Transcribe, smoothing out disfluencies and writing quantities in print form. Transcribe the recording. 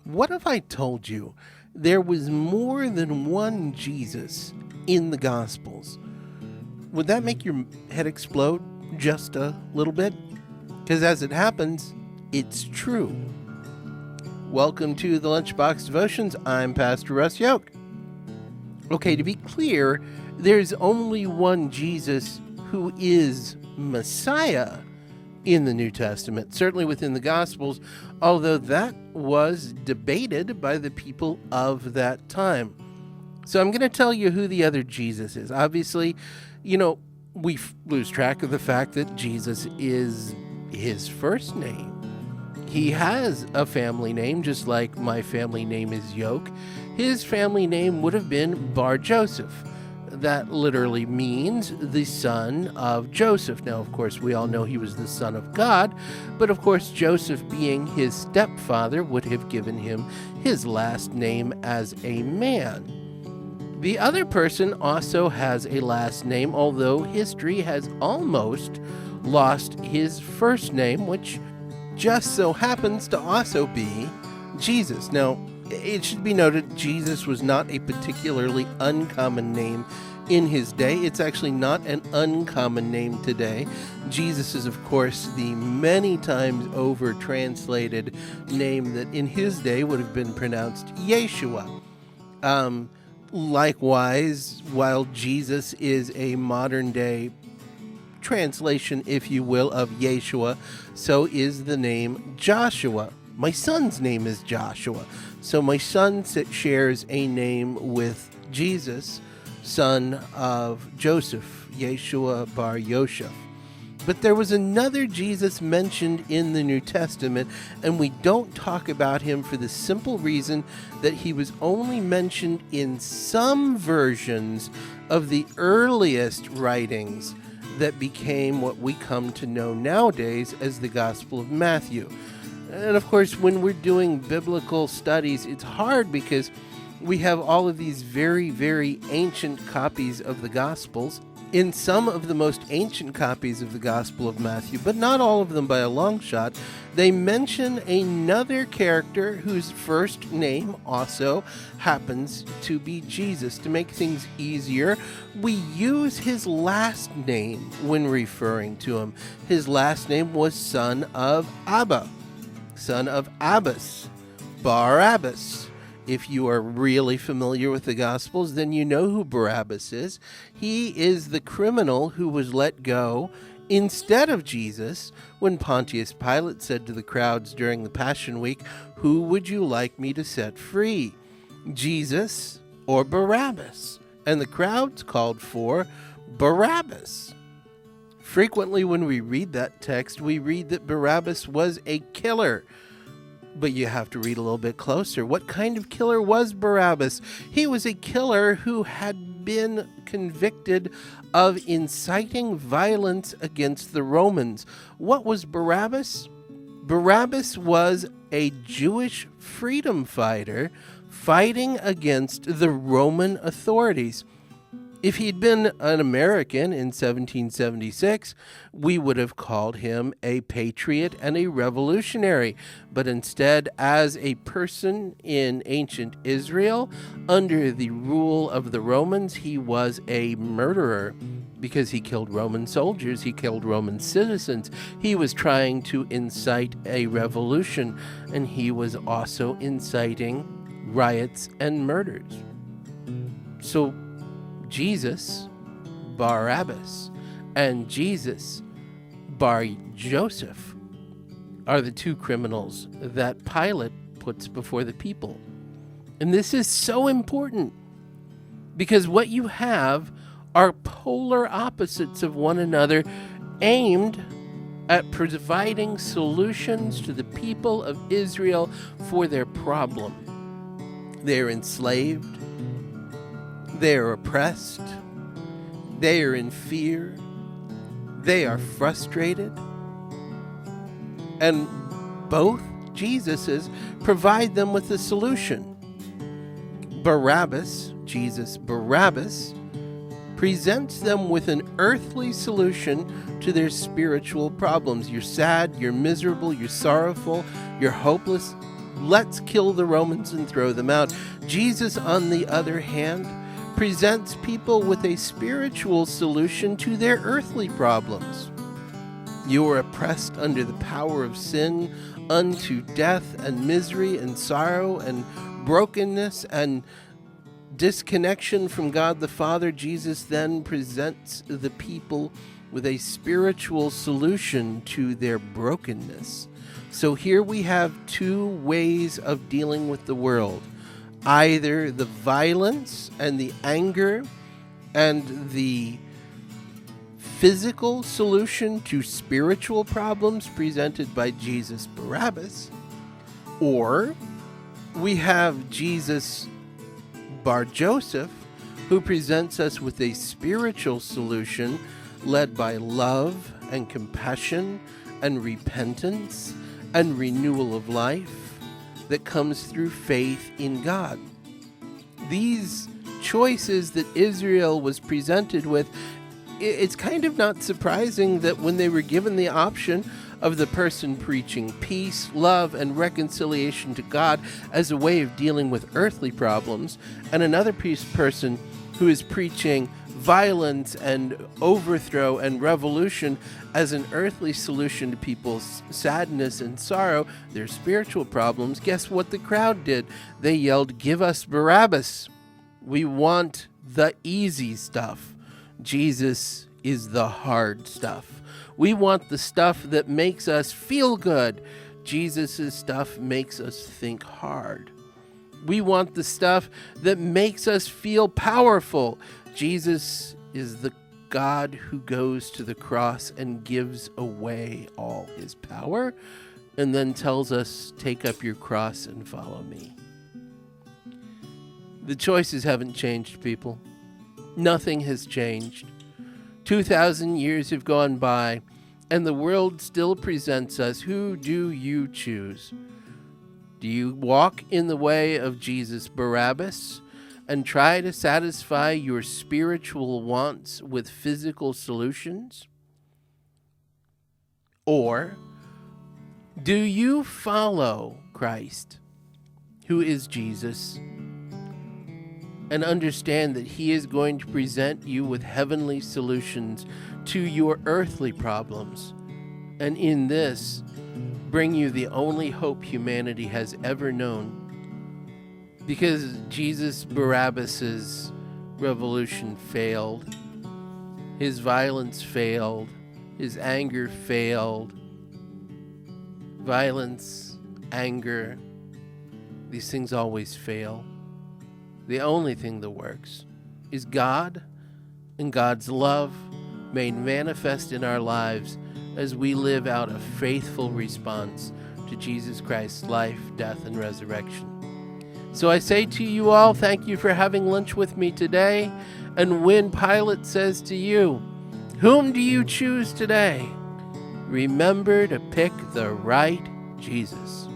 What if I told you there was more than one Jesus in the Gospels? Would that make your head explode just a little bit? Because as it happens, it's true. Welcome to the LunchBox Devotions. I'm Pastor Russ Yoke. Okay, to be clear, there's only one Jesus who is Messiah in the New Testament, certainly within the Gospels, although that was debated by the people of that time. So I'm going to tell you who the other Jesus is. Obviously, we lose track of the fact that Jesus is his first name. He has a family name, just like my family name is Yoke. His family name would have been Bar Joseph. That literally means the son of Joseph. Now, of course, we all know he was the son of God, but of course, Joseph, being his stepfather, would have given him his last name as a man. The other person also has a last name, although history has almost lost his first name, which just so happens to also be Jesus. Now, it should be noted, Jesus was not a particularly uncommon name in his day. It's actually not an uncommon name today. Jesus is, of course, the many times over translated name that in his day would have been pronounced Yeshua. Likewise, while Jesus is a modern day translation, if you will, of Yeshua, so is the name Joshua. My son's name is Joshua. So my son shares a name with Jesus, son of Joseph, Yeshua bar Yosef. But there was another Jesus mentioned in the New Testament, and we don't talk about him for the simple reason that he was only mentioned in some versions of the earliest writings that became what we come to know nowadays as the Gospel of Matthew. And of course, when we're doing biblical studies, it's hard because we have all of these very, very ancient copies of the Gospels. In some of the most ancient copies of the Gospel of Matthew, but not all of them by a long shot, they mention another character whose first name also happens to be Jesus. To make things easier, we use his last name when referring to him. His last name was son of Abba, son of Abbas, Barabbas. If you are really familiar with the Gospels, then you know who Barabbas is. He is the criminal who was let go instead of Jesus when Pontius Pilate said to the crowds during the Passion Week, "Who would you like me to set free, Jesus or Barabbas?" And the crowds called for Barabbas. Frequently when we read that text, we read that Barabbas was a killer. But you have to read a little bit closer. What kind of killer was Barabbas? He was a killer who had been convicted of inciting violence against the Romans. What was Barabbas? Barabbas was a Jewish freedom fighter fighting against the Roman authorities. If he'd been an American in 1776, we would have called him a patriot and a revolutionary. But instead, as a person in ancient Israel, under the rule of the Romans, he was a murderer because he killed Roman soldiers, he killed Roman citizens. He was trying to incite a revolution, and he was also inciting riots and murders. So Jesus, Barabbas, and Jesus, Bar Joseph, are the two criminals that Pilate puts before the people. And this is so important because what you have are polar opposites of one another aimed at providing solutions to the people of Israel for their problem. They're enslaved. They are oppressed. They are in fear. They are frustrated. And both Jesuses provide them with a solution. Barabbas, Jesus Barabbas, presents them with an earthly solution to their spiritual problems. You're sad, you're miserable, you're sorrowful, you're hopeless. let's kill the Romans and throw them out. Jesus, on the other hand, presents people with a spiritual solution to their earthly problems. You are oppressed under the power of sin, unto death and misery and sorrow and brokenness and disconnection from God the Father. Jesus then presents the people with a spiritual solution to their brokenness. So here we have two ways of dealing with the world. Either the violence and the anger and the physical solution to spiritual problems presented by Jesus Barabbas, or we have Jesus Bar Joseph, who presents us with a spiritual solution led by love and compassion and repentance and renewal of life that comes through faith in God. These choices that Israel was presented with, it's kind of not surprising that when they were given the option of the person preaching peace, love, and reconciliation to God as a way of dealing with earthly problems, and another person who is preaching violence and overthrow and revolution as an earthly solution to people's sadness and sorrow, their spiritual problems, guess what the crowd did? They yelled, "Give us Barabbas. We want the easy stuff." Jesus is the hard stuff. We want the stuff that makes us feel good. Jesus' stuff makes us think hard. We want the stuff that makes us feel powerful. Jesus is the God who goes to the cross and gives away all his power and then tells us, "Take up your cross and follow me." The choices haven't changed, people. Nothing has changed. 2,000 years have gone by, and the world still presents us. Who do you choose? Do you walk in the way of Jesus Barabbas and try to satisfy your spiritual wants with physical solutions? Or do you follow Christ, who is Jesus, and understand that he is going to present you with heavenly solutions to your earthly problems, and in this, bring you the only hope humanity has ever known? Because Jesus Barabbas's revolution failed, his violence failed, his anger failed. Violence, anger, these things always fail. The only thing that works is God and God's love made manifest in our lives as we live out a faithful response to Jesus Christ's life, death, and resurrection. So I say to you all, thank you for having lunch with me today. And when Pilate says to you, "Whom do you choose today?" remember to pick the right Jesus.